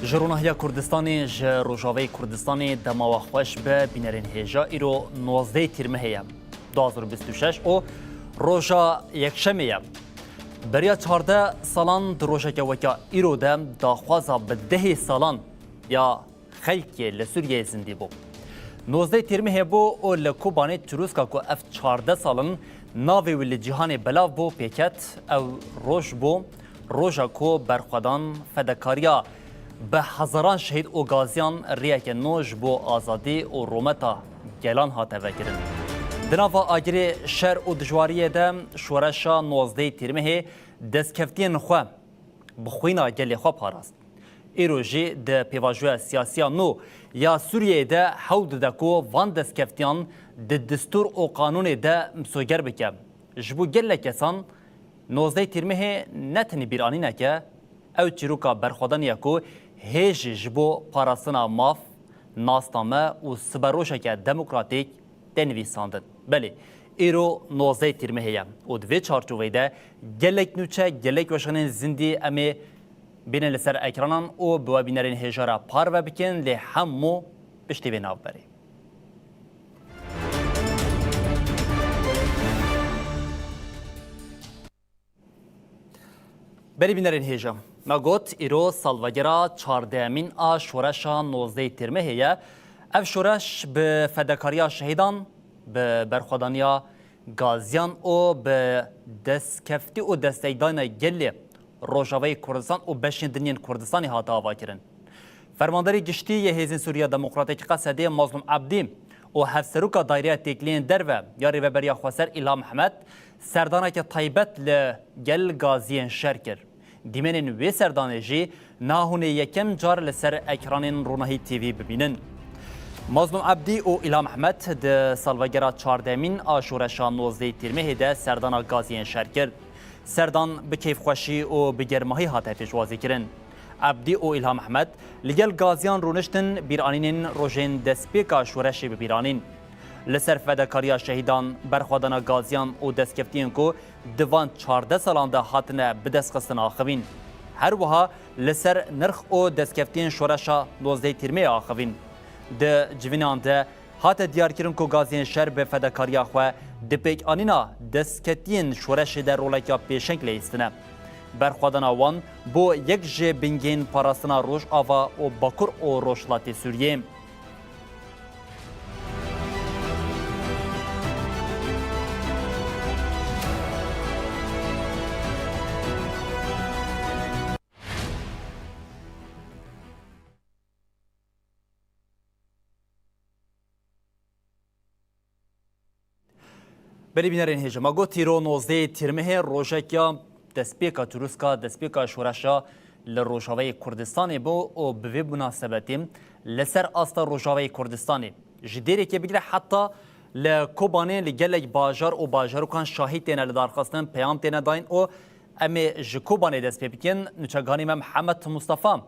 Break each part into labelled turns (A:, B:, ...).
A: جرونهیا کردستانی روجاوی کردستانی دماغ خوش به بینرین هجا ایرو 19 تیرمه هیم 2026 و روجا یکشمه هیم بریا 14 سالان دروجه که وکا ایرو دم داخوازا به 10 سالان یا خلکی لسوریه زندی بو 19 تیرمه هی بو و لکوبانی تروسکا که اف 14 سالان ناوی ولی جهان بلاو بو پیکت او روش بو روژا کو برخودان فدکاریا به هزاران شهید و گازیان ریک نوش بو آزادی و رومتا گلان هاته وکرن. دناوا آگری شر و دجواریه ده شورشا 19 تیرمه دستکفتین خواه بخوینا گلی خواه پاراست. ایروژی ده پیواجوه سیاسی نو یا سوریه ده حود دکو وان دستکفتیان ده دستور و قانون ده مسوگر بکه. جبو گل کسان 19 تیرمه نتنی بیرانی نکه او چیروکا برخودانی کو هیچ جبو پاراسنا ماف ناستامه و سبروشه که دموکراتیک دنویساندن. بله ایرو 19 تیرمه هیم و دوی چارچوبه ده گلک نوچه گلک وشنین زندی امی بین لسر اکرانان و بوا بینرین هجارا پار و بکن لی همو پشتی به ناو بری. بری بینرین هجا ما گوت ایرو سالوگرا 14 مین آ شورشا 19 تیرمه هیه اف شورش به فدکاریا شهیدان به برخودانیا گازیان و به دستکفتی و دستیدان گلی روجاوی کردستان و بشندنین کردستانی هاتا آوا کرن. فرمانداری گشتی یه هیزین سوریا دموکراتیک قصده مظلوم عبدی و هفسروکا دایره تکلین درو یاری و بریا خواسر ایلام محمد سردانه که طیبت لگل گازین شرکر. دیمنین وی سردانه جی ناهونه یکم جار لسر اکرانین رونهی تیوی ببینن. مظلوم عبدی و ایلام محمد ده سالوگرا 14 مین آشورشا 19 تیرمه ده سردان گازین شرکر. سردان به کیف خوشی و به گرماهی هاته پیشوازی کرن. عبدی و ایلام محمد لگل گازیان رونشتن بیرانین روژین دسپیکا شورشی ببیرانین. لسر فدکاریا شهیدان برخوادن گازیان و دستکفتین کو دوان 14 سالان ده هاتنه به دست خستن آخوین. هر وها لسر نرخ و دستکفتین شورشا 19 تیرمه آخوین. ده جوینان ده هات دیار کرن کو گازین شر به فدکاریا خواه ده پیک آنینا دستکتین شورش در رولکیا پیشنگ لیستنه. برخوادن آوان بو یک جه بینگین پاراستنا روش آوا و باکر و روشلاتی سوریه. بری بینرین هجا ما گوت ایرو 19 تیرمه روژکیا دسپیکا تروسکا دسپیکا شورشا لروجاوی کردستانی بو و به مناسبتی لسر آستا روجاوی کردستانی جدیری که بگیره حتی لکوبانی لگلک باجار و باجارو کان شاهید تینه لدارخواستن پیام تینه داین و امی جکوبانی دست پیبکن نوچگانی محمد مصطفی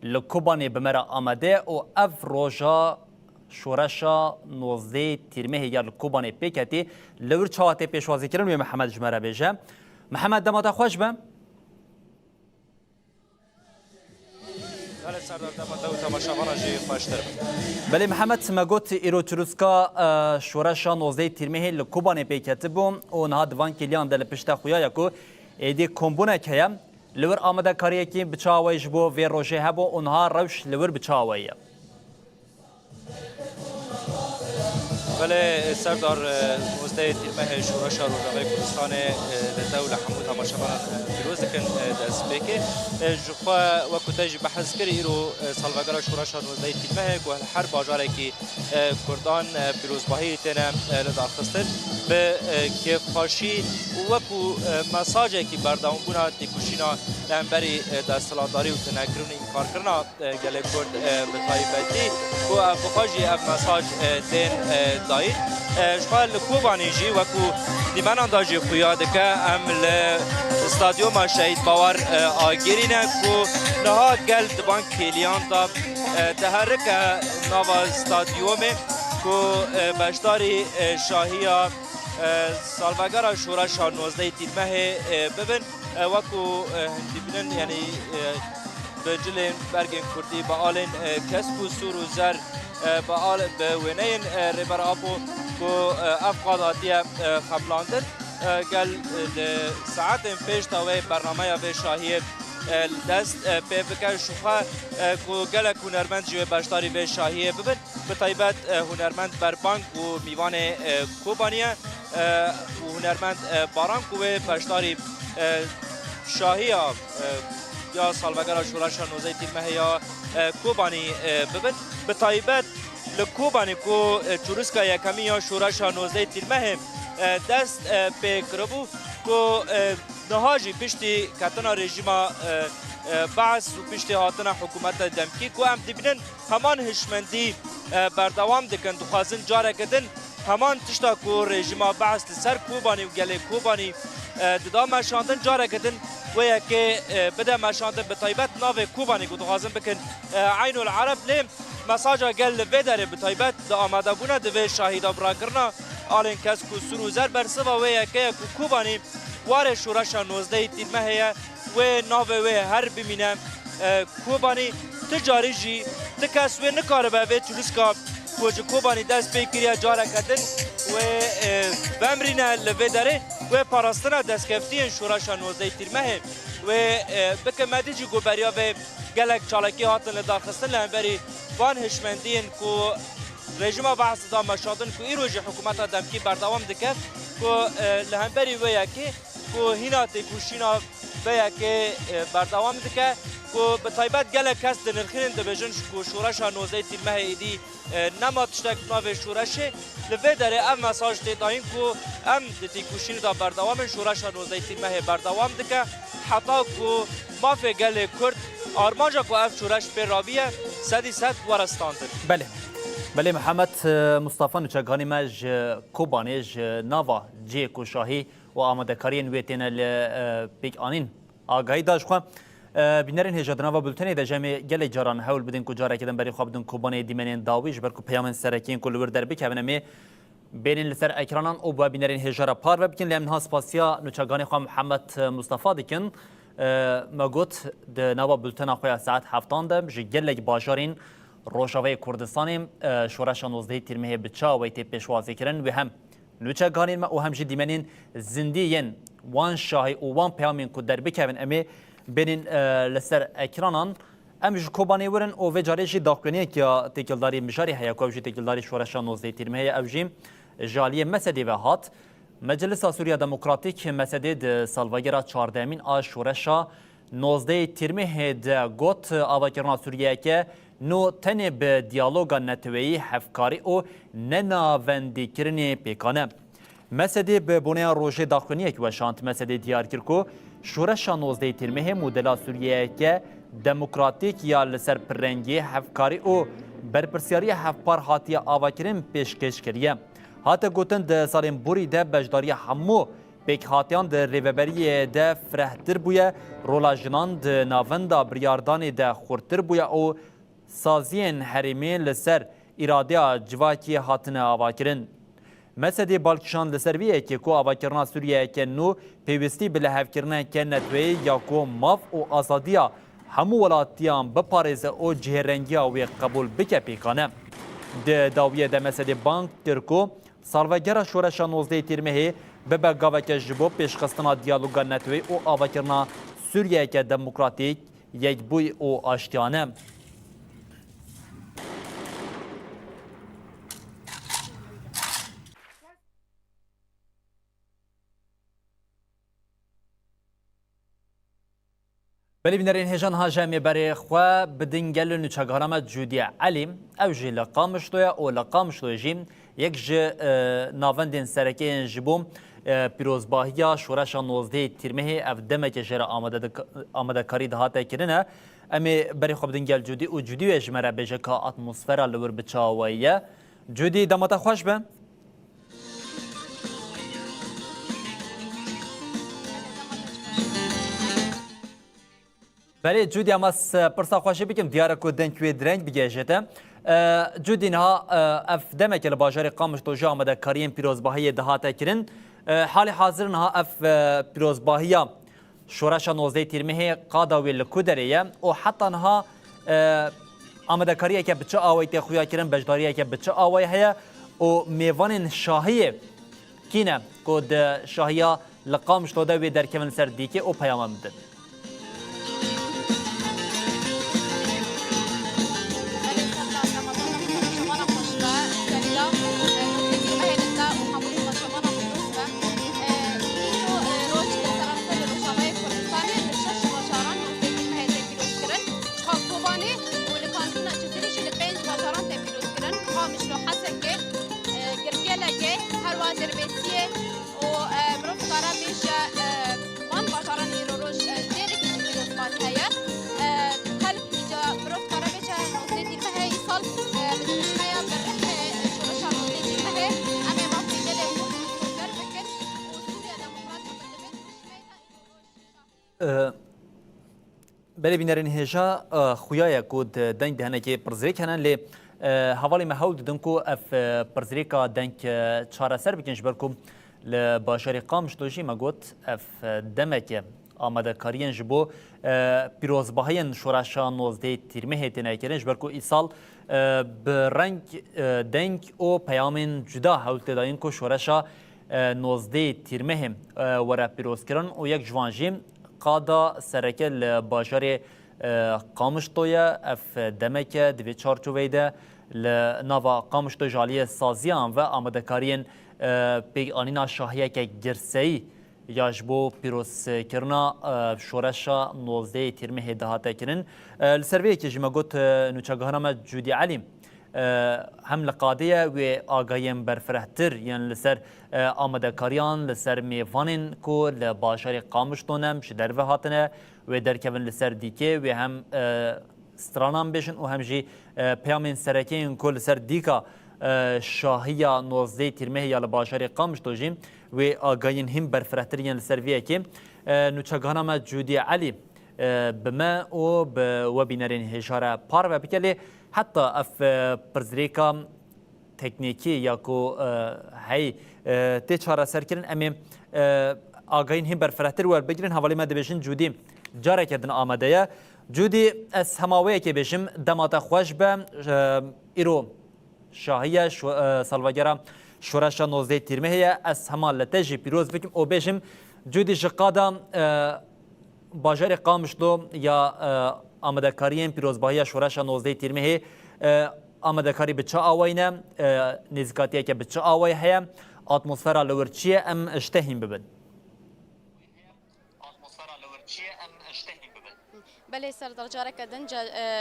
A: لکوبانی بمرا آمده و اف روژا شورشا 19 تیرمه یا لکوبانی پیکتی لور چاواتی پیشوازی کرن و محمد جمره بیجه محمد دماتا خوش بم بله محمد مگوت ایرو تروسکا شورشا 19 تیرمه لکوبانی پیکتی بوم و نها دوان کلیان دل پشتا خویا یکو ایدی کمبونه که لور آمده کاریه که بچاویش بو وی روژه هبو اونها روش لور بچاویه
B: بله سردار 19 تیرمه شورش روجاوی کردستان لدولة حمود هماشبان فیروز کن دست بکه جخوا و کتاج بحث کری ایرو سالوگرا شورش 19 تیرمه که هر باجاره که کردان پیروزباهی تنه لدارخستن به کفاشی و کو مساجه که بردام بونا دیکوشینا لنبری دستلاتداری و تنکرون این کار کرنا گله کرد به طایبتی که بخواجی اف مساج تن داید شخال کوبانی جی و کو دیمان انداجی خویاد که ام استادیوم شهید باور آگیرینه که نهاد گل دبان کلیان دا تحرک نوا استادیوم که بشداری شاهی سالوگرا شورشا 19 تیرمه ببین و کو دیبینن یعنی بجلين برگن کردی با آلین کسب و سور و زر با آل به ونین ریبر آبو کو افقاداتیه خبلاندن قال ساعات پیش تاوی برنامه به شاهی دست به فکر شوخه کو گله هنرمند جوی باشداری به شاهی ببین به طیبت هنرمند بر بانک و میوان کوبانیه و هنرمند باران کوه باشداری شاهی یا سالوگر شورش 19 تیمه یا کوبانی ببین به طیبت لکوبانی کو چورسکا یکمی یا شورش 19 تیمه دست به کربو کو نهاجی پشتی کتنا رژیما بعث و پشتی هاتنا حکومت دمکی کو هم دیبینن همان هشمندی بردوام دکن دخوازن جاره کدن همان تشتا کو رژیما بعث سر کوبانی و گله کوبانی ددا مشاندن جاره کدن و یکی بده مشاندن به طیبت ناو کوبانی کو دخوازن بکن عین العرب لیم مساجا گل بدره به طیبت دا آماده بونه دوی شاهیدا برا کرنا آلین کس کو سرو زر برسوا و یکی کو کوبانی واره شورش 19 تیمه هیا و ناو و هر بمینه کوبانی تجاری جی تکس و نکاره به و چلوسکا کوج کوبانی دست بکریا جاره کردن و بمرینه لوی داره و پاراستنا دست کفتین شورش 19 تیمه و بکمدی جی گوبریا و گلک چالکی هاتن لداخستن لهنبری وان هشمندین کو رژیم بحث دا مشادن کو ایروژ حکومت دمکی بردوام دکه کو لهنبری و یکی کو هینا تکوشینا و یکی بردوام دکه کو به طیبت گله کس دنرخین دبیجن کو شورش 19 تیمه ایدی نما تشتک ناو شورشه لوی داره ام مساج دیداین کو ام تکوشین دا بردوام شورش 19 تیمه بردوام دکه حتی کو مافه گله کرد آرمانجا کو اف شورش به رابیه صدی صد ورستاندن
A: بله محمد مصطفى نچگانی مج کوبانیج ناوا جی کو شاهی و آماده کارین ویتین پیک آنین آگاهی داشت خو بینرین هجادنا و بولتنی د جمع گلی جاران حول بدین کو جاره کدن بری خواب دن کوبانی دیمنین داویج بر کو پیامن سرکین کو لور در بکونه می بین لسر اکرانان او با بینرین هجارا پار و بکن لمن ها سپاسیا نچگانی خو محمد مصطفى دکن مگوت د نوا بولتنا خو ساعت هفتان ده جگلی باجارین روشاوی کردستان شورش 19 تیمه بچا و تی پیشوازی کردن و هم نوچه گانین ما او هم جدی منین زندیین وان شاهی و وان پیامین کو در بکوین امی بینین لسر اکرانان ام جو کوبانی ورن او و جاریشی داخلینی که تکلداری مجاری هیا کو جو تکلداری شورش 19 تیمه او جیم جالی مسدی و هات مجلس سوریا دموکراتیک مسدی د سالواگرا 14 مین آ شورش 19 تیمه د گوت آواکرنا سوریه که نو تنه به دیالوگا نتویی هفکاری او نناوندی کرنی پیکانه. مسدی به بنیان روژه داخلینی که وشانت مسدی دیار کرکو شورش 19 تیمه مدل سوریه که دموکراتیک یا لسر پرنگی هفکاری او برپرسیاری هفپار هاتی آواکرین پیشکش کریه. هاته گوتن ده سالین بوری ده بجداری همو پیک هاتیان ده ریوبری ده فرهتر بویه رولا جنان ده ناوندا بریاردان ده خورتر بویه او سازین حریمی لسر اراده جواکی هاتنه آواکرین. مسدی بالکشان لسر ویه که کو آواکرنا سوریه که نو پیوستی بله هفکرنه که نتوی یا کو ماف و آزادیا همو ولاتیان بپارزه او جهرنگیا و قبول بکه پیکانه. ده داویه ده مسدی بانک ترکو سالوگرا شورش 19 تیمه به گاوکه جبو پیشخستنا دیالوگا نتوی و آواکرنا سوریه که دموکراتیک یک بوی او آشتیانه. بلی بینرین هجان ها جمعی برای خواه بدنگل نوچگارم جودی علیم او جی لقامش دویا او لقامش دویا جیم یک جی ناوندین سرکین جبوم پیروزباهیا شورش 19 تیرمه او دمک جرا آمده کاری دهاته کرنه امی برای خواه بدنگل جودی او جودی و جمره بیجه که اتمسفره لور بچاویه جودی دمتا خوش به؟ بله جودی اما پرسا خوشی بکم دیاره که دنکوی درنگ بگیجته جودی نها اف دمک لباجار قامش توجه آمده کارین پیروزباهی دهاته کرن حال حاضر نها اف پیروزباهی شورش 19 تیرمه قادا وی لکودریه و حتی نها آمده کاریه که بچه آوی تی خویا کرن بجداریه که بچه آوی هیا و میوان شاهیه کینه کود شاهیا لقام شده وی در کمن سر دیکه او پیام مدن بله بینرین هجا خویای کود دنگ دهنه که پرزریک هنن لی حوالی محاول دادن کو اف پرزریکا دنگ چهار سر بکنش برکم لباشاری قامش دوشی مگوت اف دمک آمده کارین جبو پیروزباهین شورشا 19 تیرمه هیتنه کرنش برکو ایسال برنگ دنگ او پیامین جدا حولت داین کو شورشا 19 تیرمه ورا پیروز کرن و یک جوانجیم قادا سرکه لباشاری قامش تویا اف دمک دوی چارچوبیده لناوا قامش تو جالی سازیان و آمده کارین پیگ آنینا شاهیه که گرسهی یاجبو پیروز کرنا شورشا 19 تیرمه دهاته کرن لسرویه که جمع گوت نوچگاهنامه جودی علیم هم لقادیه و آگایم برفرهتر یعنی لسر آمده کاریان لسر میوانین کو لباشاری قامش تونم شدر و هاتنه و در کون لسر دیکه و هم سترانان بشن و هم جی پیامین سرکین کو لسر دیکا شاهیا 19 تیرمه یا لباشاری قامش توجیم و آگاین هم برفرهتر یعنی لسرویه که نوچگاهنامه جودی علی بما و بینرین هشاره پار و بکلی حتی اف پرزریکا تکنیکی یا کو هی تی چهار سر کردن امی آگاین هم برفرهتر ور بگیرن حوالی ما دبیشن جودی جاره کردن آمده یا جودی از هماویه که بشم دمات خوش به ایرو شاهیه سالواگرا شورشا 19 تیرمه هیا از همان لتجی پیروز بکم او بشم جودی جقادا باجار قامش دو یا آمده کاریم پیروزباهی شورش 19 تیرمه آمده کاری بچه آوینه نزکاتیه که بچه آوی هیا اتمسفر لورچیه ام اشتهیم ببن
C: بله سردار جاره کردن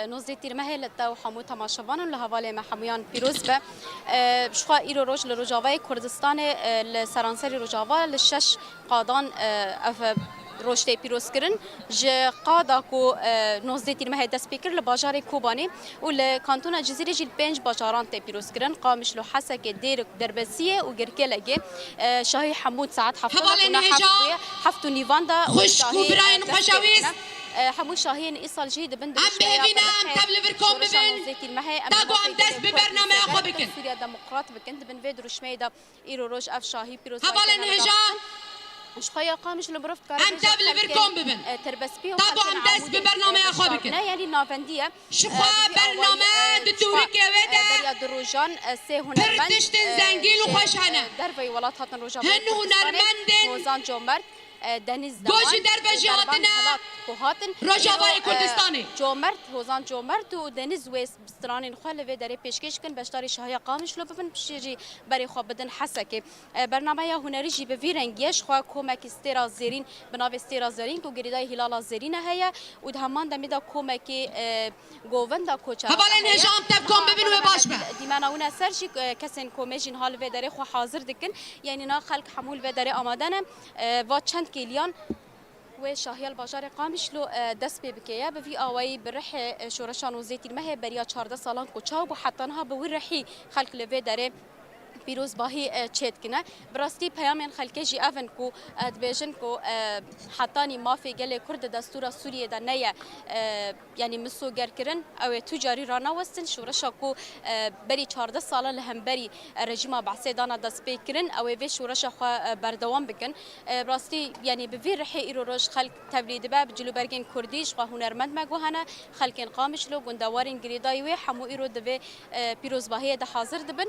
C: نوزده تیرمه لتا و حمو تماشاوان و لحواله محمیان پیروز به شخوا ایرو روش لروجاوای کردستان لسرانسری روجاوا لشش قادان روشته پیروز کردن ج قادا کو 19 تیرمه دست پیکر لباجار کوبانی و لکانتون جزیره جیل 5 باجاران ته پیروز کردن قامش لو حسک دیر دربسیه و گرکلگه شاهی حمود ساعت هفت نیواندا
D: خوشکو براین خوشاویست
C: همون شاهین ایصال جهید بند
D: ام ببینم تبل برکم ببین داگو ام دست به برنامه خو بکن
C: سوریا دموکرات بکند بن وید روشمیدا ایرو روش اف شاهی پیروز
D: حوال انهجام
C: شخويا قامش لبرفت كارب
D: ام تبل بركم ببن
C: تربسبي
D: داگو ام دست به برنامه خو بکن
C: يعني نافنديه
D: شخوا برنامه دتوری که وده
C: بريا دروجان سه هنرمند
D: پرتشتن زنگیل و خوشحنه
C: دربي ولات هاتن روجان
D: هن هنرمندن
C: وزان جومرد دنیز
D: گوشی دربجی هاتنه روجاوای کردستانی
C: جومرد هوزان جومرد و دنیز ویس بسترانین خاله و داره پیشکش کن بشتاری شاهی قامش لو ببن بشیجی برای خواب بدن حسکه برنامه هنری جی به ویرنگیش خواه کومک استرا زیرین بناو استرا زیرین کو گریدای هلال زیرین هيا و دهمان دمیدا کومک گووندا کوچا
D: حوالا نجام تبکم ببین و باش به
C: دیمانا اونا سرشی کسین کومجین حال و داره خو حاضر دکن یعنی نا خلق حمول و داره آمادنه و چند کیلیان و شاهی الباجار قامش لو دست به بکیه به وی آوایی برح شورشان و زیتی المه بریا 14 سالان کوچاو و حتی نها به وی رحی خلق لوی داره پیروز باهی چید کنه براستی پیام خلک جی اون کو دبیجن کو حتانی مافی گله کرد دستور سوریه در نیه یعنی مسوگر کرن او تجاری رانا وستن شورشا کو بری 14 ساله لهم بری رژیم بعثی دانا دست پیکرن او وی شورشا خو بردوام بکن براستی یعنی به وی رحی ایرو روش خلک تبلید باب جلو برگین کردیش و هنرمند مگوهنه خلکن قامش لو گندوارین گریدای و حمو ایرو دبی پیروز باهی ده حاضر دبن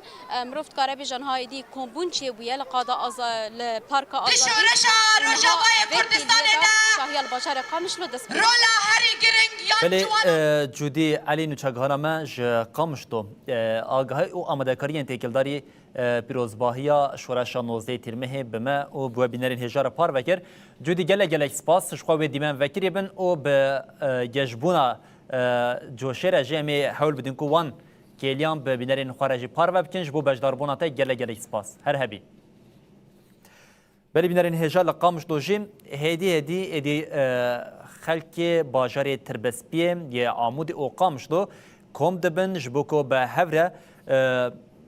C: مروفت کاره بجان های دی کمبون چی بویه لقادا از لپارک آزادی
D: شورشا روجاوای کردستان
C: شاهی الباشر قامش لو دست
D: رولا هری گرنگ
A: بله جودی علی نوچگهانا مج قامشتو آگاهی او آمادهکاری انتقالداری پیروزباهی شورش 19 تیرمه بما او بو بینرین هجار پار وکر جودی گله سپاس شخوا و دیمن وکری بن او به گجبونا جوشر جمع حول بدون کو وان کلیان به بینرین خارجی پار و بکنج بو بجداربونا تا گله سپاس هر هبی بله بینرین هجار لقامش دوجیم هدی خلک باجار تربسپیه یه عمود او قامش دو کم دبن جبوکو به هفره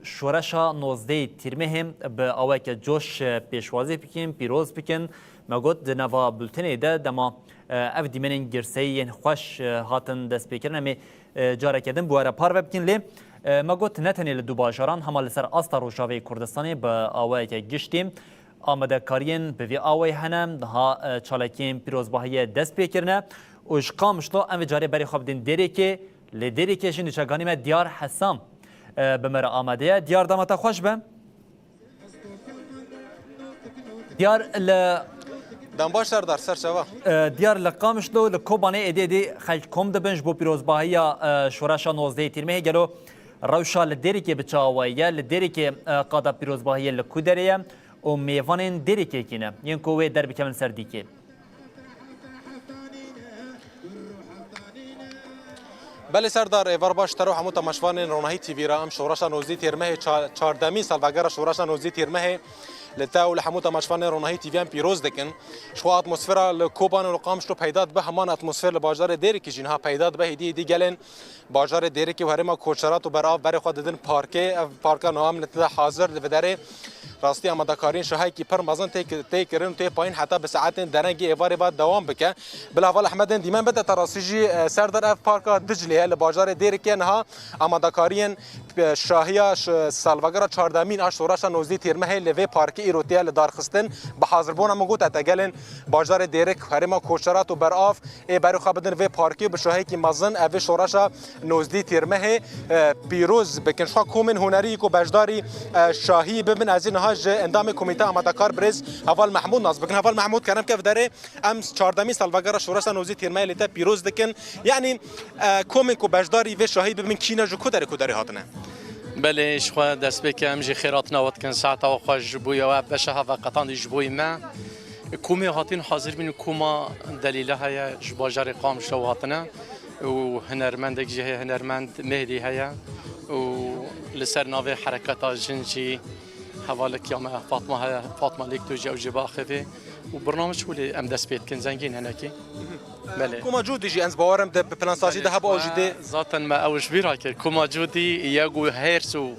A: شورشا 19 تیرمه به آوه که جوش پیشوازی بکن پیروز بکن مگود نوا بلتنه ده دما اف دیمنین گرسی خوش هاتن دست بکرن امی جاره کدن بواره پار بکن لی مگود نتنی لدو باجاران همه لسر آستا روشاوی کردستانی به آوه که گشتیم آمده کارین به وی آوه هنم ده چالکین پیروزباهی دست بکرنه اوش قامشتو ام جاره بری خواب دین دیری که لدیری که شنو چگانی ما دیار حسام بمر آمده دیار دامتا خوش بم دیار ل
E: دم باش در سر شوا
A: دیار لقامش دو لکوبانه ایدی خلک کم دبنج بو پیروزباهی شورشا 19 تیرمه گلو روشا لدیری که بچاوایه لدیری که قادا پیروزباهی لکودریه و میوانین دیری که کینه ین کوه در بکمن سردی که
E: بله سردار ایوار باش ترو همو تماشوان روناهی تیوی را ام شورشا 19 تیرمه 14 سالوگر شورشا 19 تیرمه لتاو لحمو تماشوان روناهی تیوی ام پیروز دکن شو اتمسفر لکوبان و قامش تو پیداد به همان اتمسفر لباجار دیری که جنها پیداد به دی گلن باجار دیری که هرما کوچرات و براف بر خود ددن پارکا نوام نتدا حاضر بدره راستی آمادهکارین شهایی که پر مزن تیکرن توی پایین حتی به ساعت درنگی ایواری بعد دوام بکه بلاول احمد دیمن بده تراسیجی سردر اف پارک دجله لباجار دیری که نها آمادهکارین شاهیا سالوگر 14 اشورش 19 تیرمه لوی پارک ایروتیا لدارخستن به حاضربون مگوت اتگلن باجار دیری هرما کوچرات و براف ای برای خابدن وی پارکی به شاهی که مزن اوی شورش 19 تیرمه پیروز بکنشا کومن هنری کو بجداری شاهی ببن از اینها اندام کمیته آمادهکار برز اول محمود ناز بکن اول محمود کردم که داره ام 14 سالوگر شورش 19 تیرمه لیتا پیروز دکن یعنی کومن کو بجداری و شاهی ببن کینا جو کداری هاتنه
F: بله شخوا دست بکم جی خیرات نوات کن ساعت و خوش جبوی و بشه هوا قطان جبوی ما کومی هاتین حاضر بین کوما دلیله های جباجر قام شو هاتنه و هنرمند جه هنرمند مهدی هیا و لسر ناوی حرکت جنجی حوالك يوم فاطمه ليك توجي او جبا خفي وبرنامج هو اللي ام دست بيت كن زنجين هناكي بله
E: كوما جودي جي انز بوارم ده بلانساجي ده هبو جدي
F: ذاتا ما اوش بيراكر كوما جودي ياغو هيرسو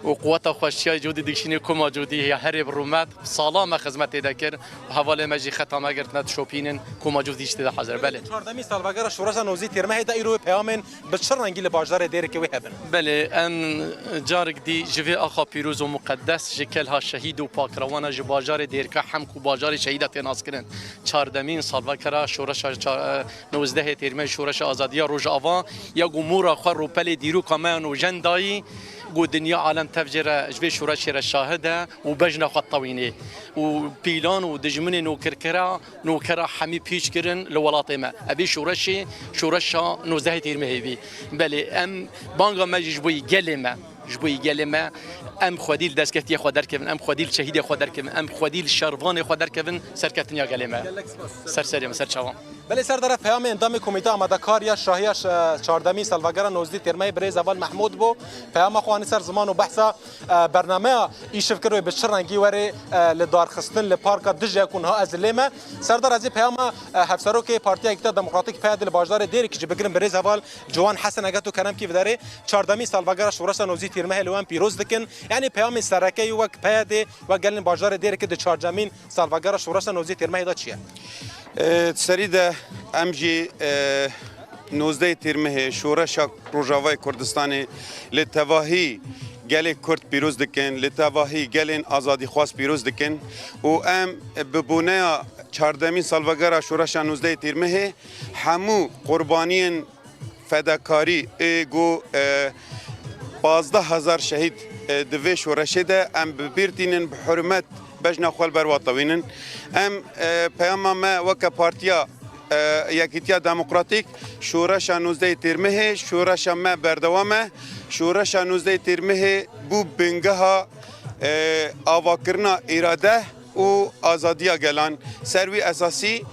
F: وقوته خوشيه جودي ديكشيني كوما جودي هي هرب رومات سلامه خدمت ذكر وحواله ماجي ختمه قرتنا شوبينن كوما جودي اشتدا حاضر بله
E: 14 سال بقرا شورش نوزي تيرمه دا ايرو بيامن بتشرنجي لباجار ديرك وهبن
F: بله ان جارك دي جوي اخا بيروز ومقدس جكلها شهيد وباكروانا جباجار ديرك حمكو باجار شهيدات ناسكرن 14 سال بقرا شورش 19 تيرمه شورش ازاديه روج اوا يا جمهور خر روبل ديرو كمان وجنداي قو دنيا عالم تفجر جبي شورش الشاهده وبجنا خطوينه وبيلان ودجمني نوكركرا نوكرا حمي بيش كرن لولاطمه ابي شورشي شورشا نوزه تيرمهبي بلي ام بانغا ما جبوي جلمه ام خديل دسكتي خدر كفن ام خديل شهيد خدر كفن ام خديل شرفان خدر كفن سركتنيا جلمه سر سريم سر شوام
E: بله سردار پیام اندام کمیته آمادهکاری شاهی 14 سالوگر 19 تیرمه بریز اول محمود بو پیام خوانی سر زمان و بحث برنامه ایشف کرو به شرنگی وری لدار خستن لپارک دجه کنها از لیمه سردار از پیام هفسرو که پارتی اکتا دموکراتیک پیاد لباجدار دیری که بگیرن بریز اول جوان حسن اگتو کنم کی وداره 14 سالوگر شورش 19 تیرمه لوان پیروز دکن یعنی پیام سرکی و پیاد و گلن باجدار دیری که 14 سالوگر شورش 19 تیرمه دا چیه
G: سريدة أمجي 19 تيرمه شورش روجاوای کردستان لتواهی گل کرد پیروز دکن لتواهی گل آزادی خواست پیروز دکن و ام ببونه 14 سالوگر شورش 19 تیرمه همو قربانین فداکاری گو 15000 شهید دوی شورش ده ام ببیرتینن بحرمت بجنا خوال برواطوینن ام پیام ما وک پارتیا یکیتیا دموکراتیک شورش 19 تیرمه شورش ما بردوامه شورش 19 تیرمه بو بنگها آواکرنا اراده و آزادیا گلان سروی اساسی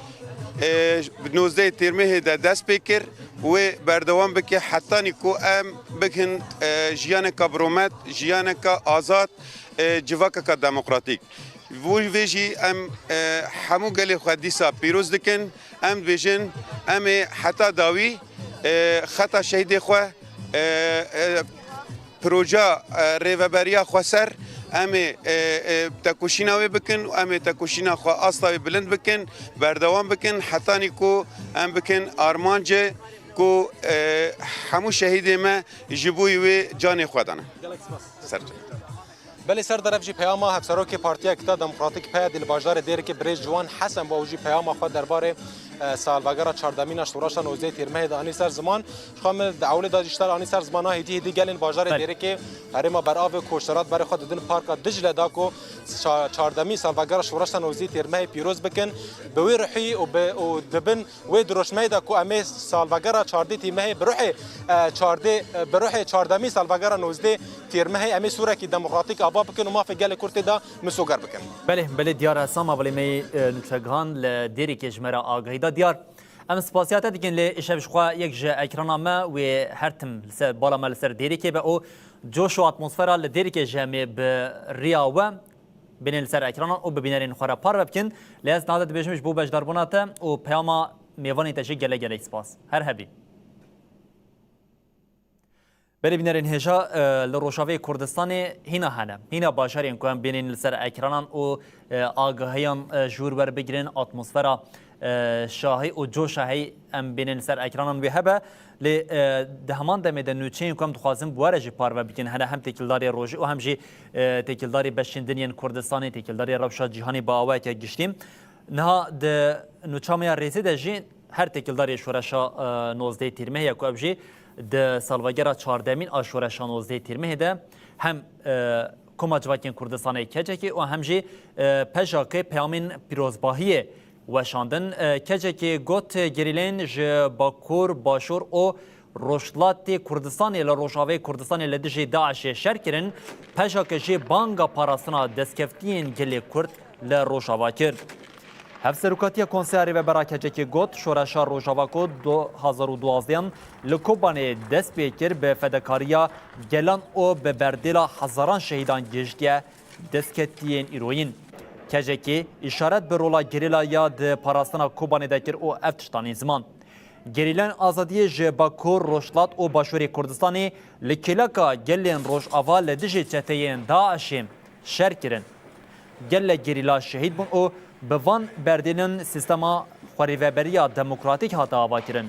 G: 19 تیرمه ده دست بکر و بردوام بکه حتی نیکو ام بکن جیانکا برومت جیانکا آزاد جواکا دموکراتیک ویجی ام همو گلی خودیسا پیروز دکن ام ویژن ام حتی داوی خطا شهید خو پروژه ریوبریا خو سر ام تکوشینا وی بکن و ام تکوشینا خو اصلا بلند بکن بردوام بکن حتی نیکو ام بکن آرمانجه کو همو شهید ما جبوی و جان خودانه سرجه
E: بله سردار افجی پیام هفسرو که پارتی اکتا دموکراتیک پیاد لباجدار دیری که بریز جوان حسن با اوجی پیام خود درباره سالوگر 14 شورش 19 تیرمه دانی سر زمان شامل دعوت داشتن آنی سر زمان ها هدی گلین باجدار دیری که هرما بر آب کوشترات برای خود دن پارک دجله داکو 14 سالوگر شورش 19 تیرمه پیروز بکن به وی روحی و دبن و دروشمه داکو امی سالوگر 14 تیرمه بروح 14 سالوگر 19 تیرمه امی سوره کی دموکراتیک آبا بکن و ما فی گل کرد دا مسوگر بکن
A: بله دیار ساما ولی می نوچگان لدیری که جمره آگاهی دا دیار ام سپاسیات دیگن لشبش خوا یک جا اکران ما و هرتم بالا مال سر دیری که به او جوش و اتمسفر لدیری که جمع به ریاوه بین سر اکران او ببینرین خورا پار بکن لیاز نادت بجمش بو بجدار بوناته و پیاما میوانی تشی گله سپاس هر هبی بری بینرین هجا لروشاوی کردستان هینا باشارین که هم بینین لسر اکرانان و آگاهیان جور بر بگیرین اتمسفر شاهی و جو شاهی ام بینین لسر اکرانان ویهبه لی دهمان دمید نوچین که هم دخوازم بواره جی پار و بکن هنه هم تکیلداری روژی و هم جی تکیلداری بشندنین کردستانی تکیلداری روشا جیهانی با آوه که گشتیم نها ده نوچامیا ریزی ده جی هر تکیلداری شورشا 19 تیرمه یا که ابجی د سالوگر 14 آشورش 19 تیرمه ده هم کماجواکین کردستان کجکی و هم جی پژاک پیامین پیروزباهی و شاندن کجکی گوت گریلین ج باکور باشور او روشلات کردستان ل روشاوی کردستان لدجی داعش شرکرین پژاک جی بانگا پاراستنا دسکفتین گلی کرد ل روشاواکر هفسروکاتی کنسیاری و براکجکی گوت شورشا روژاواکو 2012 لکوبان دست بیکر به فدکاریا گلان او به بردیلا هزاران شهیدان گشتیه دستکتین ایروین کجکی اشارت به رولا گریلا یاد پاراستنا کوبان دکر او افتشتانی زمان گریلان آزادی جباکور روشلات او باشوری کردستانی لکیلکا گلین روش آوال دجی چتین داعشیم شرکرن گل گریلا شهید بون او به وان بردینن سیستما خوریوبریا دموکراتیک هاتا آوا کرن.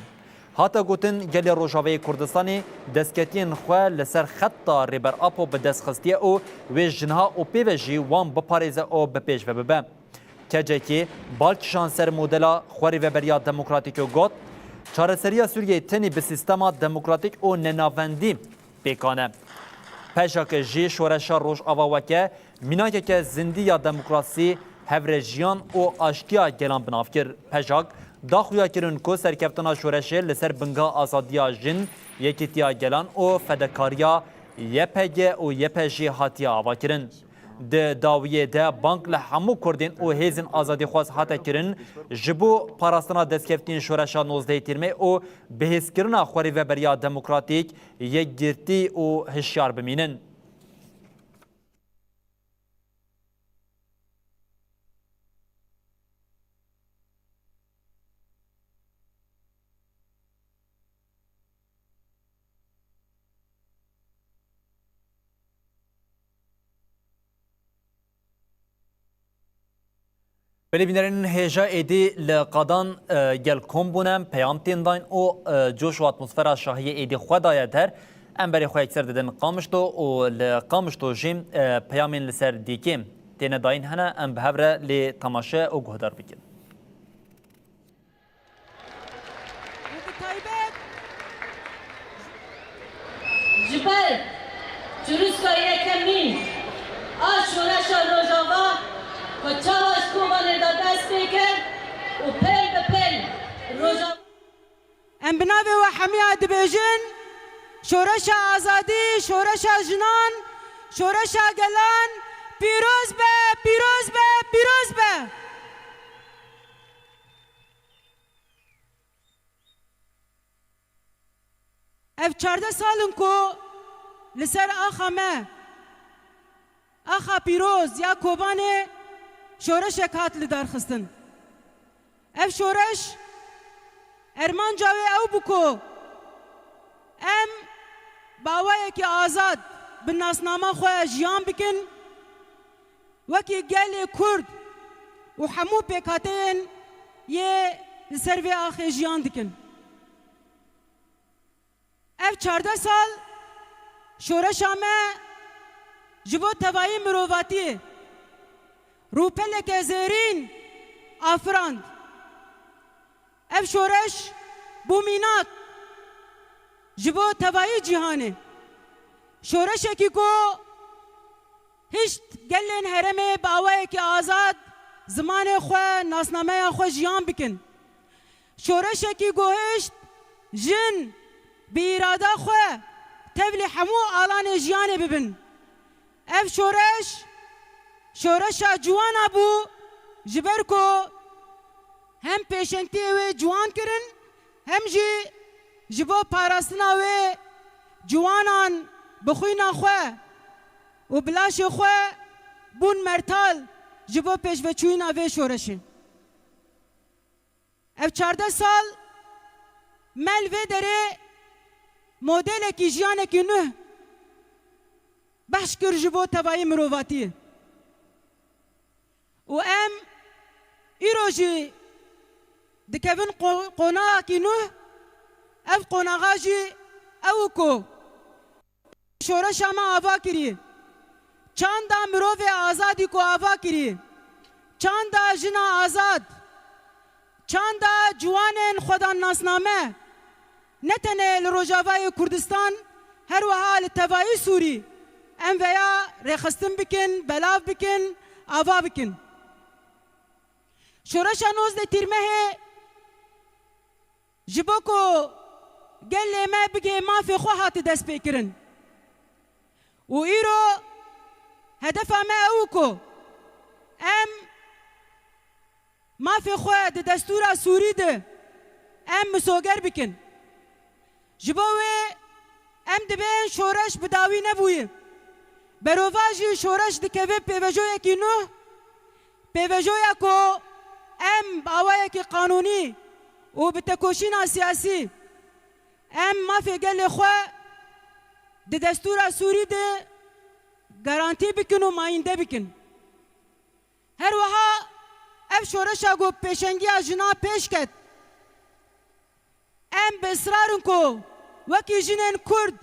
A: هاتا گوتن گل روژاوی کردستانی دستکتین خواه لسر خطا ریبر آپو به دستخستیه او ویج جنها او پیوژی وان بپاریزه او بپیش و ببه. کجکی بالکشان سر مدلا خوریوبریا دموکراتیک و گوت چارەسەریya سوریه تنی به سیستما دموکراتیک او نناوندی بکانه. پژاک جی شورشا روش آواوکه مینایه که زندی یا دموکراسی هفرجیان او آشتیا گلان بنافکر پژاک داخویا کرن کو سرکفتنا شورشه لسر بنگا آزادیا جن یکیتیا گلان او فدکاریا یپگه او یپجی هاتیا آوا کرن. د داویه ده بانک له همو کردین او هیزن آزادی خواست حتی کرن جبو پاراستنا دستکفتین شورشا 19 تیرمه او بهز کرنا خوری و بریا دموکراتیک یک گرتی او هشیار بمینن. بله بینرین هجا ایدی لقادان گل کمبونم پیام تینداین او جوش و اتمسفر شاهی ایدی خدای در ام بری خواه اکسر دادن قامشتو و لقامشتو جیم پیامین لسر دیکیم تینه داین هنه ام بهوره لی تماشه او گهدار بکن.
H: جبل جروسکا یکمین آشورش روژاوا و چاواش کومانه دا دست بکر و پل به پل روژاوا
I: ام بناوی و حمیه دبیجن شورش آزادی شورش جنان شورش گلان پیروز به پیروز به پیروز به اف 14 سالن کو لسر آخا ما آخا پیروز یا کوبانه شورش هات لدار خستن اف شورش ارمان جاوی او بکو ام باوی که آزاد بالناسنامه خواه جیان بکن وکی گل کرد و حمو پیکاتین یه لسروی آخی جیان دکن اف 14 سال شورش همه جبو توایی مروواتی روپلک زیرین آفراند اف شورش بومینات جبو توایی جهانه شورش کی کو هیچ گلن هرمه باوی که آزاد زمان خو ناسنامه خو جیان بکن شورش کی گوهشت جن بیراده خو تبلی حمو آلان جیانه ببن اف شورش جوان ابو جبر کو هم پیشنتی و جوان کرن هم جی جبو پاراستنا و جوانان بخوینا خو و بلاش خو بون مرتال جبو پیش و چوینا و شورشه اف 14 سال مل و داره مدل کی جیان کی نه بحث کر جبو تبایی مروواتی و ام ایروجی دکبن قونا کی نه اف قونا غاجی او کو شورش ما آوا کری چند دا مروف آزادی کو آوا کری چند دا جنا آزاد چند دا جوان خدا ناسنامه نتنه لروجاوای کردستان هر وها لتوایی سوری ام ویا رخستن بکن بلاف بکن آوا بکن شورش 19 تیرمه جبو کو گل ما بگه ما في خوهات دست بکرن و ایرو هدف ما اوکو ام ما في خواه دستور سوری ده ام مسوگر بکن جبوه ام دبین شورش بداوی نبویه بروواجی شورش دکوه پیوجوه کی نو پیوجوه کو ام باوه کی قانونی و بتکوشینا سیاسی ام ما في گل خواه دستور سوری ده گارانتی بکن و ماینده بکن هر وها اف شورشا گو پیشنگی جنا پیش کد ام بسرارن کو وکی جنین کرد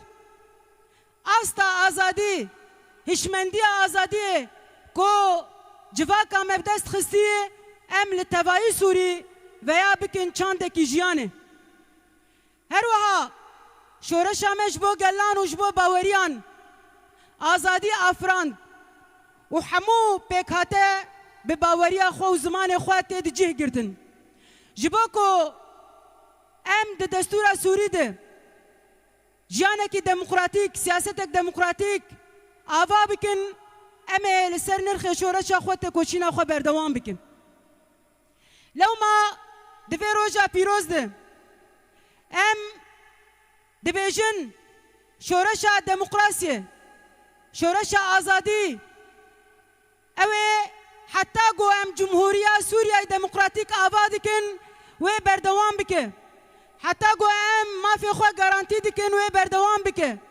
I: استا آزادی هشمندی آزادی کو جواکا مبدست خستی ام لتوایی سوری ویا بکن چانده کی جیانه هر وها شورش همش بو گلان و جبو باوریان آزادی افراند و حمو پیکاته به باوریا خو زمان خو تید جه گردن جبو کو ام د دستور سوری ده جانه کی دموکراتیک سیاست دموکراتیک آوا بکن ام لسر نرخ شورش خود کوچینا خو بردوام بکن لو ما دبی روژا پیروز ده ام دبیجن شورش دموکراسی شورش آزادی اوه حتی گو ام جمهوریه سوریه دموکراتیک آباد کن و بردوام بکن حتی گو ام مافی خو گارانتی دکن و بردوام بکن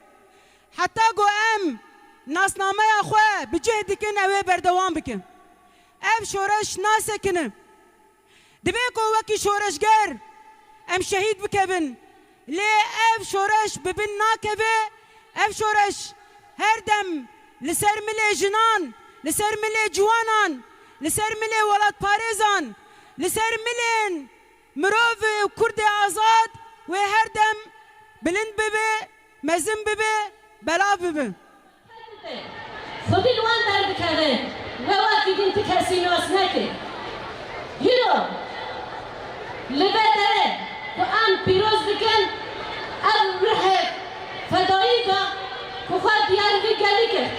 I: حتی گو ام ناسنامه خو بجه دکن و بردوام بکن اف شورش ناسه کنه دبی کو وکی شورشگر ام شهید بکبن لی اف شورش ببن ناکبه اف شورش هر دم لسر ملی جنان لسر ملی جوانان لسر ملی ولاد پارێزان لسر ملین مرۆڤ و کورد ئازاد و هەر دەم بلند ببێ مەزن ببێ بەلا ببێ
H: خودی وان دەردکەوێ وەواکی دین تو کەسی ناس نەکێ هیرۆ لەبێ دەرێ و ئەم پیرۆز بکەن ئەم ڕحێ فەداییکە کو خوا دیارەکەی گەلی کرد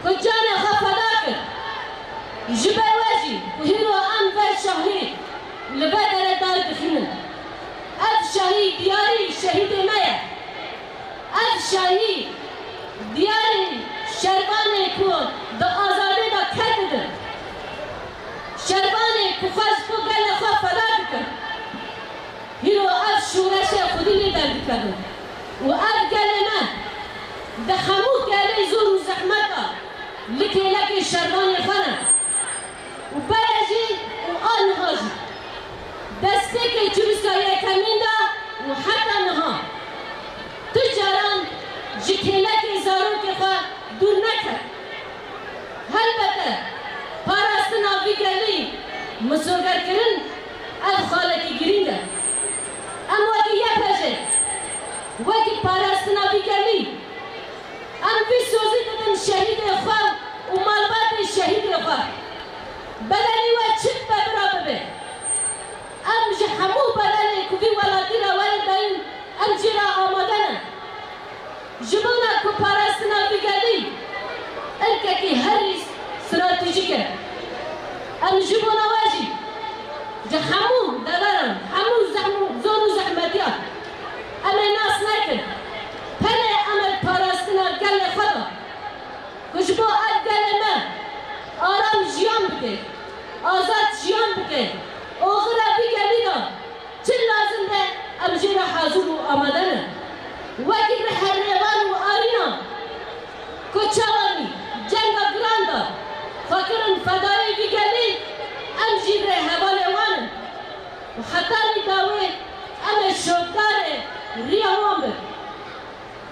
H: کو جانێ خوا فەدا کرد ji ber we jî hîro em ver şahî li ber dere dar dixînin ev şahî diyarî şehîdê me ye ev şahî diyarî şervanê ku di azadî de ket didin şervanê ku xwe ji bo gelê xwe feda dikin hîro ev şûreşê xwedî lê derdikevin û ev gelê me di hemû gelê zor û zehmeta li kêlekê şervanê xwe ne و برجی و آن هاجی دسته که چروسکایی کمین دا و حتی نها تجاران جکیله که زارو که خواه دور نکرد البته پاراستن آبی گلی مسوگر کرن اب خالکی گرین ده ام وکی یه پجه وکی پاراستن آبی گلی ام بی سوزی دادن شهید خواه و مالبات شهید خواه بدنی و چت ببرا ببه ام جه همو بدنی کوی ولادی را ولی دایم ام جرا آمادن جبونا کو پاراستنا بگردی الکه کی هر استراتژیکه ام جبونا واجی جه همو دلارم همو زور و زحمتیات ام ناس نکن پنه ام پاراستنا گل خدا کجبو اد گل من آرام جیان بکن آزاد جیان بکن آخر بی گلی دا چه لازم ده امجی را حاضر و آماده نه وکی به حریوان و آرینا کچاوانی جنگ گران دا فکرن فدای بی گلی امجی را حوال وان و خطانی داوی ام شوکدار ریاوان بر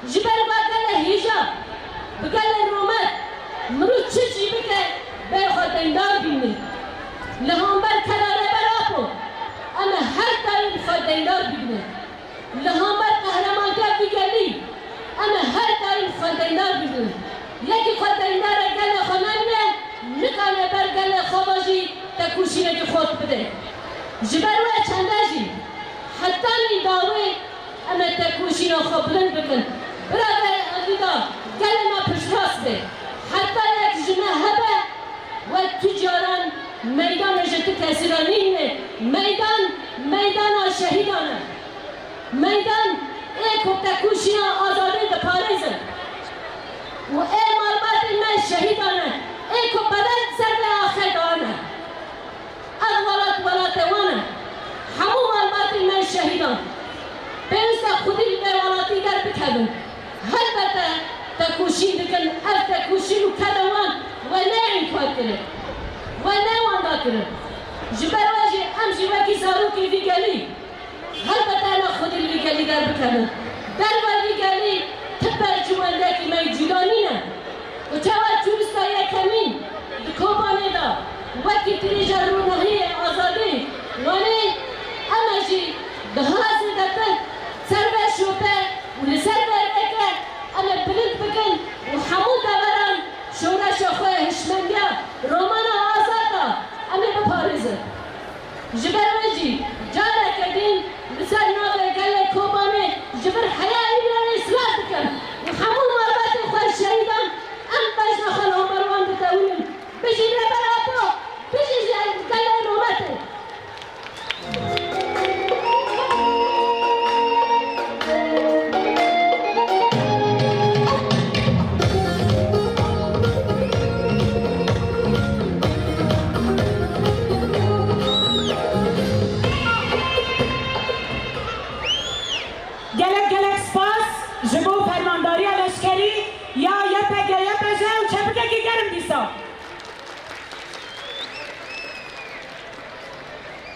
H: جبر با گل هیجاب بگل رومت مرو چه جی بکن به خاطردار بینی لهامبر کناره براپو اما هر دایم خاطردار بینی لهامبر قهرمانگر بگلی اما هر دایم خاطردار بینی یکی خاطردار گل خانه نکنه بر گل خواباجی تکوشینه که خود بده جبروه چنده جی حتی این داوی اما تکوشینه خواب بلند بکن برادر عزیزا گل ما پشتاس ده حتی یک جمعه هبه و تجاران میدان جت کسرانی نه میدان شهیدانه میدان یک تکوشیان آزادی به پاریس و ای مالبات من شهیدانه یک بدن سر به آخر دانه ولات وانه همو مالبات من شهیدان پیوست خودی به ولاتی در بکردن البته تکوشی بکن از تکوشی رو کدوان و نه این کار کنه و نه واندا کنه جبر واجی ام جیوکی زاروکی ویگلی البته انا خودی ویگلی در بکنه در ویگلی تبر جوانده که می جیلانی نه و چاوه چورستایی کمین دکوبانه دا وکی تریجا رونهی آزادی وانه اما جی دهاز دکن سر به شوپه و لسر به اکه اما بلند بکن و حمود دوران شورش خواه هشمندیا رومانا آزادا اما بپارزه جبر وجی جاره کدین بسر ناغه گله کوبانه جبر حیائی بیان اصلاح بکن و حمود مربط خواه شهیدان ام بجنا خلوم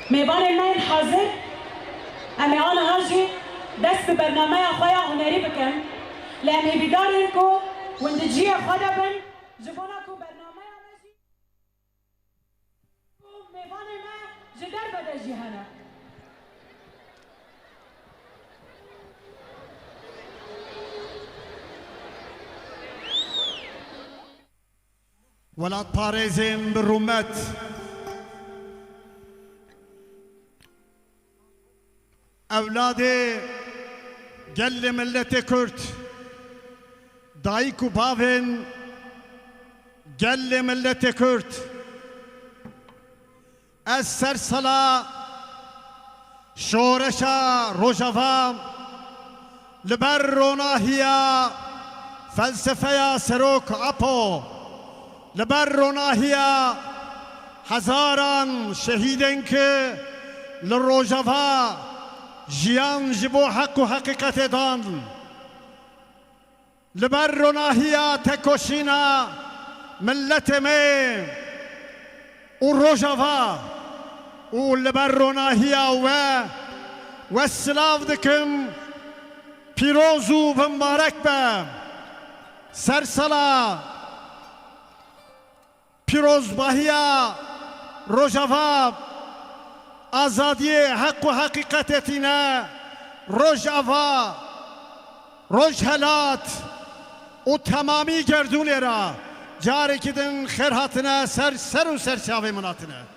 H: میوان من حاضر اما آن هاجی دست به برنامه خواه هنری بکن لأن هبیدارن کو وندجی خدا بن جبانا کو برنامه آمشی میوان من جدر بده جهانا
J: ولا باريزين بالرومات أولادي قل ملتي كرت دايكو بافن قل ملتي كرت السر صلاة شورشا روجافا لبرونا هي فلسفة سروك أبو لبرونا هي هزاران شهيدن که لروجافا جیان جبو حق و حقیقت دان لبرونا هي تکوشینا ملت می و روجافا و لبرونا هي و السلاف دکم پیروزو بمبارک به سرسلا پیروزباهیا روجافا آزادی حق و حقیقتتینا روجافا روجهلات و تمامی گردون را جاری کدن خیرهاتنا سر و سرچاوی مناتنا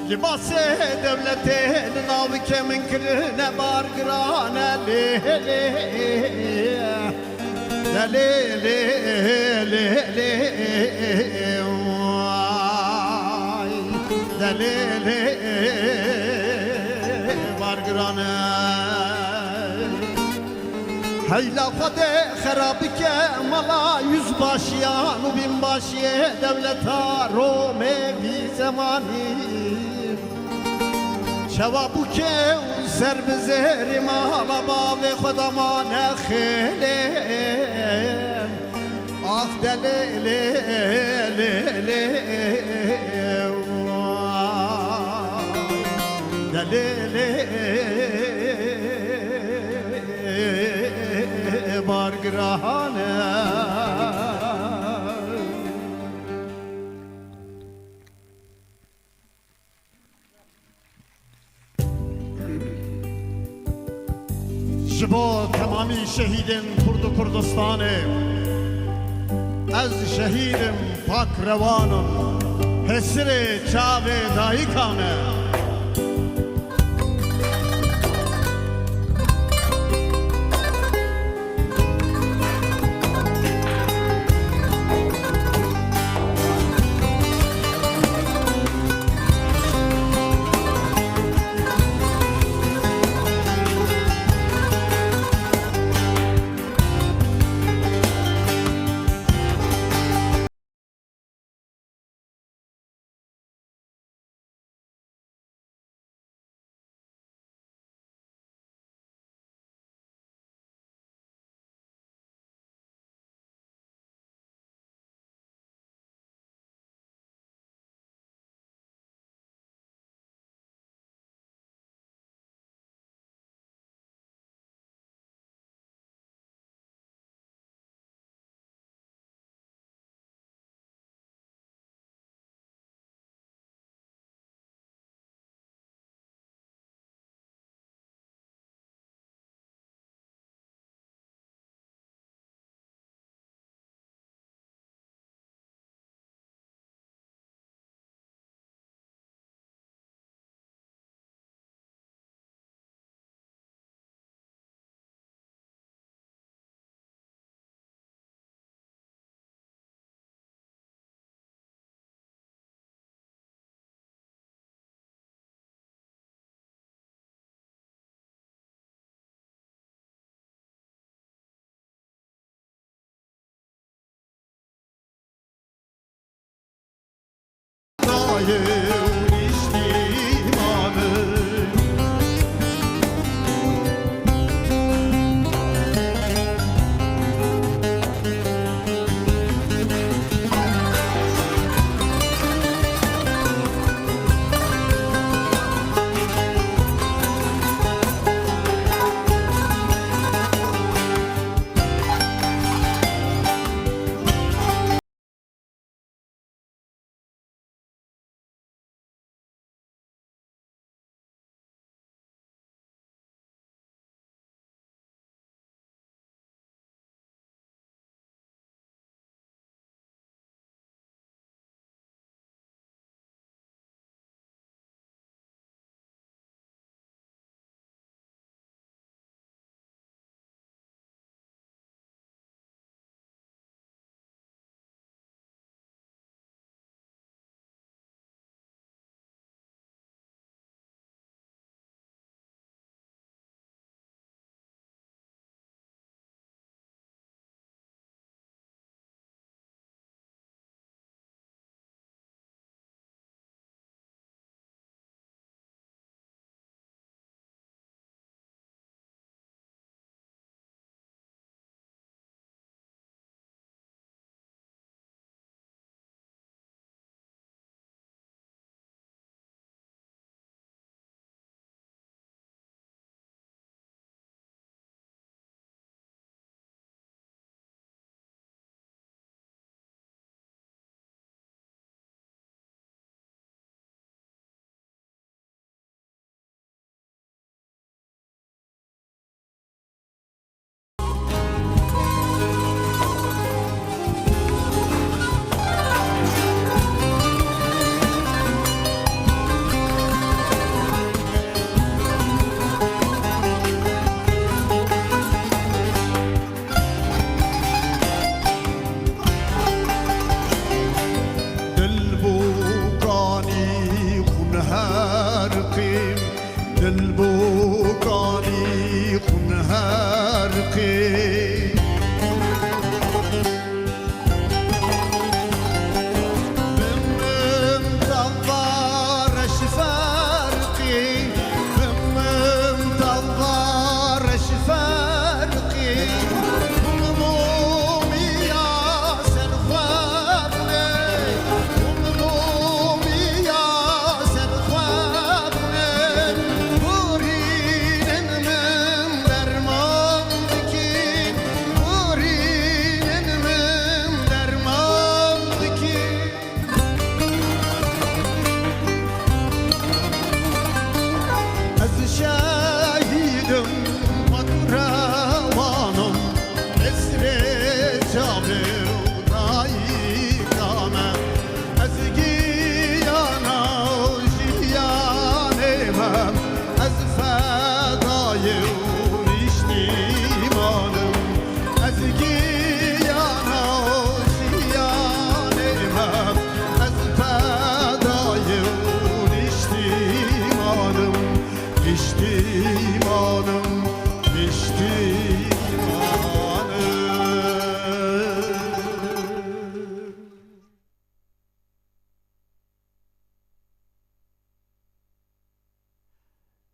J: لباس دولته لناوك من كرنا بارقرانا ليه بارقرانا هيلا خد خرابك ملا yüzbaşıyan و binbaşıya devleta Rome bir zamani شوابو که سر بزهری مالا باوی خودما نخیلیم آخ دلیلی دلیلی بارگرانه جبو تمامی شهیدن کرد و کردستانه از شهیدم پاک روانم حسر چاوه دایکانه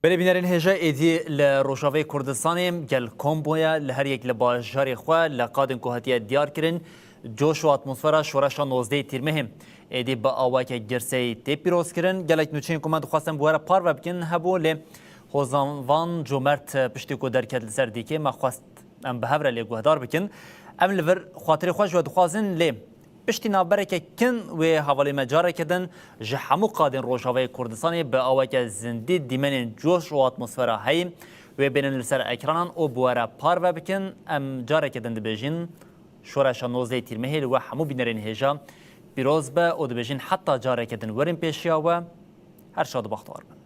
A: بله بینرین هجا ایدی لروجاوی کردستانیم گل کمبویا لهر یک لباجاری خواه لقادن کوهاتی دیار کرن جوش و اتمسفرا شورشا 19 تیرمهم ایدی با آواک گرسی تی پیروز کرن گلک نوچین کمند خواستم بواره پار و بکن هبو لی خوزانوان جومرت پشتی کو درکت لسر دیکه ما خواست ام به هفره لی گوهدار بکن ام لور خاطر خوش و دخوازن لی پشتی نابره که کن و حوالی مجاره کدن جهمو قادن روجاوی کردستانی به آواک زندی دیمن جوش و اتمسفرا هیم و بینن لسر اکرانان او بواره پار و بکن ام جاره کدن دبیجین شورشا 19 تیرمهل و همو بینرین هجا پیروز به او دبیجین حتی جاره کدن ورین پیشیا و هر شاد بختار بن